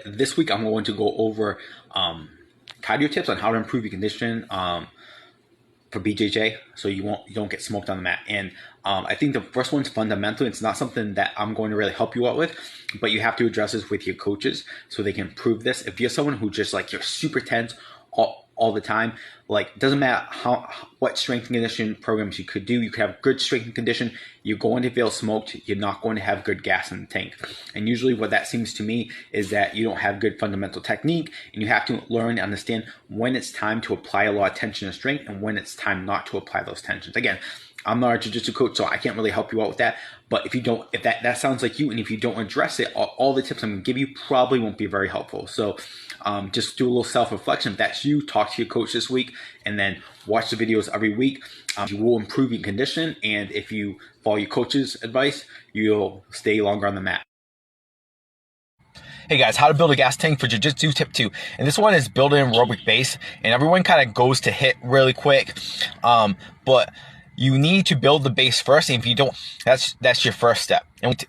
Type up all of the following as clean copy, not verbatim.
This week I'm going to go over cardio tips on how to improve your condition for BJJ, so you don't get smoked on the mat. And I think the first one's fundamental. It's not something that I'm going to really help you out with, but you have to address this with your coaches so they can improve this. If you're someone who just like you're super tense all the time, like it doesn't matter what strength and condition programs you could do. You could have good strength and condition. You're going to feel smoked. You're not going to have good gas in the tank. And usually what that seems to me is that you don't have good fundamental technique, and you have to learn and understand when it's time to apply a lot of tension and strength and when it's time not to apply those tensions. Again, I'm not a jiu-jitsu coach, so I can't really help you out with that. But if that sounds like you, and if you don't address it, all the tips I'm going to give you probably won't be very helpful. So just do a little self-reflection. If that's you, talk to your coach this week, and then watch the videos every week. You will improve your condition, and if you follow your coach's advice, you'll stay longer on the mat. Hey guys, how to build a gas tank for Jiu-Jitsu tip 2. And this one is build an aerobic base. And everyone kind of goes to hit really quick. But you need to build the base first. And if you don't, that's your first step. And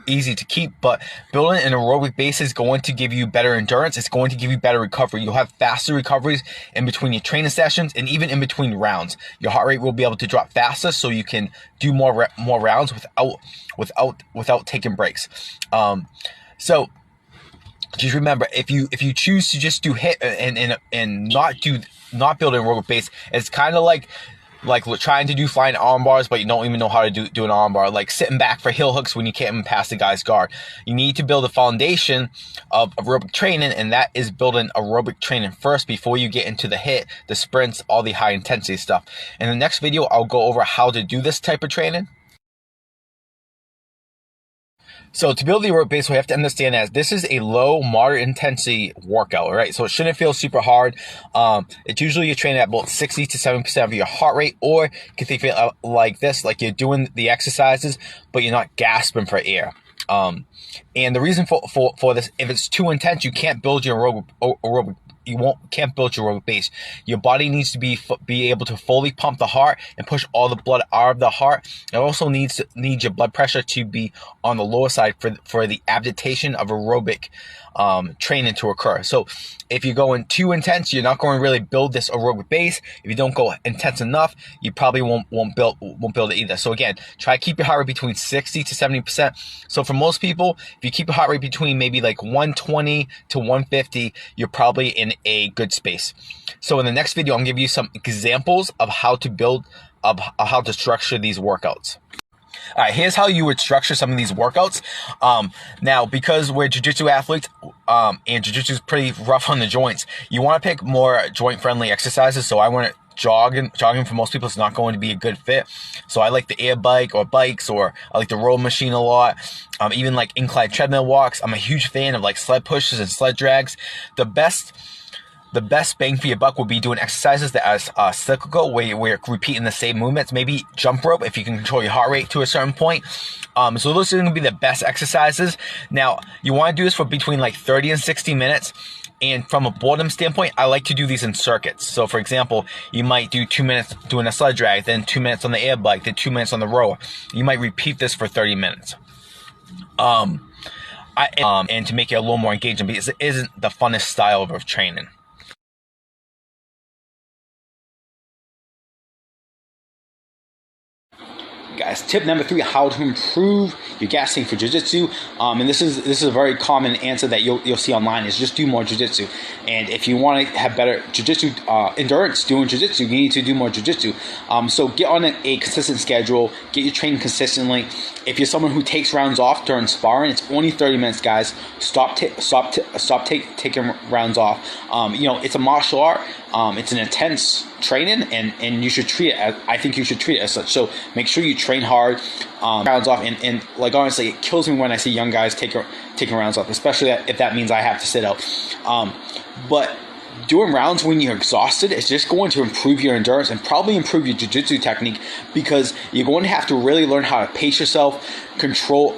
easy to keep, but building an aerobic base is going to give you better endurance. It's going to give you better recovery. You'll have faster recoveries in between your training sessions and even in between rounds. Your heart rate will be able to drop faster, so you can do more rounds without taking breaks. So just remember, if you choose to just do hit and not build an aerobic base, it's kind of like trying to do flying arm bars, but you don't even know how to do an arm bar. Like sitting back for heel hooks when you can't even pass the guy's guard. You need to build a foundation of aerobic training, and that is building aerobic training first before you get into the hit, the sprints, all the high intensity stuff. In the next video, I'll go over how to do this type of training. So to build the aerobic base, we have to understand that this is a low, moderate intensity workout, right? So it shouldn't feel super hard. It's usually you're training at about 60 to 70% of your heart rate, or you can think of it like this, like you're doing the exercises, but you're not gasping for air. And the reason for this, if it's too intense, you can't build your aerobic can't build your aerobic base. Your body needs to be able to fully pump the heart and push all the blood out of the heart. It also needs your blood pressure to be on the lower side for the adaptation of aerobic training to occur. So if you're going too intense, you're not going to really build this aerobic base. If you don't go intense enough, you probably won't build it either. So again, try to keep your heart rate between 60 to 70%. So for most people, if you keep your heart rate between maybe like 120 to 150, you're probably in a good space. So in the next video, I'm going to give you some examples of how to structure these workouts. All right, here's how you would structure some of these workouts. Now, because we're jiu-jitsu athletes, and jiu-jitsu is pretty rough on the joints, you want to pick more joint-friendly exercises. So I want to jogging for most people is not going to be a good fit. So I like the air bike or bikes, or I like the row machine a lot. Even like incline treadmill walks. I'm a huge fan of like sled pushes and sled drags. The best bang for your buck would be doing exercises that are cyclical, where you're repeating the same movements. Maybe jump rope if you can control your heart rate to a certain point. So those are going to be the best exercises. Now, you want to do this for between like 30 and 60 minutes. And from a boredom standpoint, I like to do these in circuits. So for example, you might do 2 minutes doing a sled drag, then 2 minutes on the air bike, then 2 minutes on the rower. You might repeat this for 30 minutes. And to make it a little more engaging, because it isn't the funnest style of training. Guys, tip number 3: how to improve your gas tank for jiu-jitsu. And this is a very common answer that you'll see online, is just do more jiu-jitsu. And if you want to have better jiu-jitsu endurance doing jiu-jitsu, you need to do more jiu-jitsu. So get on a consistent schedule, get your training consistently. If you're someone who takes rounds off during sparring, it's only 30 minutes, guys. Stop taking rounds off. It's a martial art. It's an intense training, and you should treat it as, I think you should treat it as such. So make sure you train hard, rounds off, and like honestly, it kills me when I see young guys taking rounds off, especially if that means I have to sit out. But doing rounds when you're exhausted is just going to improve your endurance and probably improve your jiu-jitsu technique, because you're going to have to really learn how to pace yourself, control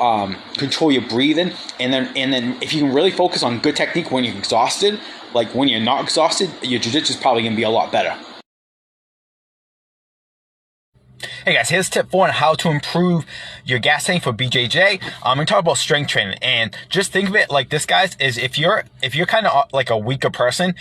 your breathing, and then if you can really focus on good technique when you're exhausted, like when you're not exhausted, your jiu-jitsu is probably going to be a lot better. Hey guys, here's tip 4 on how to improve your gas tank for BJJ. I'm gonna talk about strength training, and just think of it like this, guys. Is if you're kind of like a weaker person,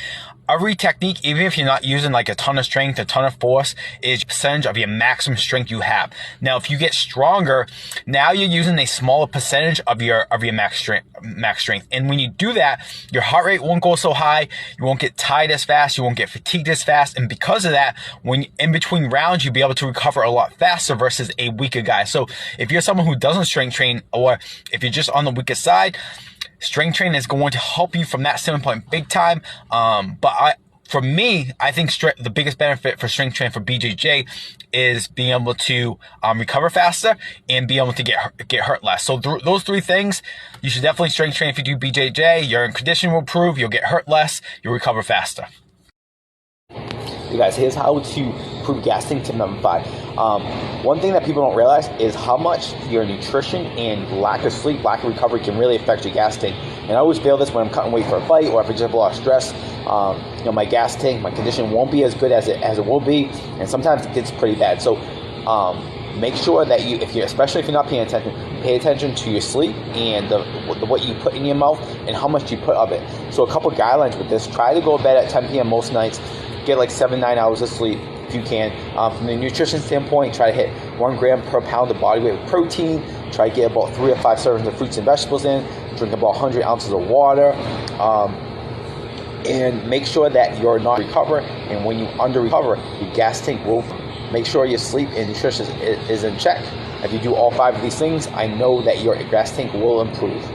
every technique, even if you're not using like a ton of strength, a ton of force, is a percentage of your maximum strength you have. Now, if you get stronger, now you're using a smaller percentage of your max strength. And when you do that, your heart rate won't go so high, you won't get tired as fast, you won't get fatigued as fast, and because of that, when in between rounds, you'll be able to recover a lot faster versus a weaker guy. So if you're someone who doesn't strength train, or if you're just on the weaker side, strength training is going to help you from that standpoint big time. For me, I think the biggest benefit for strength training for BJJ is being able to recover faster and be able to get hurt less. So those 3 things, you should definitely strength train if you do BJJ. Your conditioning will improve, you'll get hurt less, you'll recover faster. You guys, here's how to improve gas tank tip number 5. One thing that people don't realize is how much your nutrition and lack of sleep, lack of recovery can really affect your gas tank. And I always feel this when I'm cutting weight for a fight, or if I just have a lot of stress. My gas tank, my condition won't be as good as it will be, and sometimes it gets pretty bad. So make sure that especially if you're not paying attention, pay attention to your sleep and what you put in your mouth and how much you put of it. So a couple guidelines with this: try to go to bed at 10 p.m. most nights. Get like 7-9 hours of sleep if you can. From the nutrition standpoint, try to hit 1 gram per pound of body weight of protein. Try to get about 3 or 5 servings of fruits and vegetables in. Drink about 100 ounces of water. And make sure that you're not recovering. And when you under-recover, your gas tank will. Make sure your sleep and nutrition is in check. If you do all 5 of these things, I know that your gas tank will improve.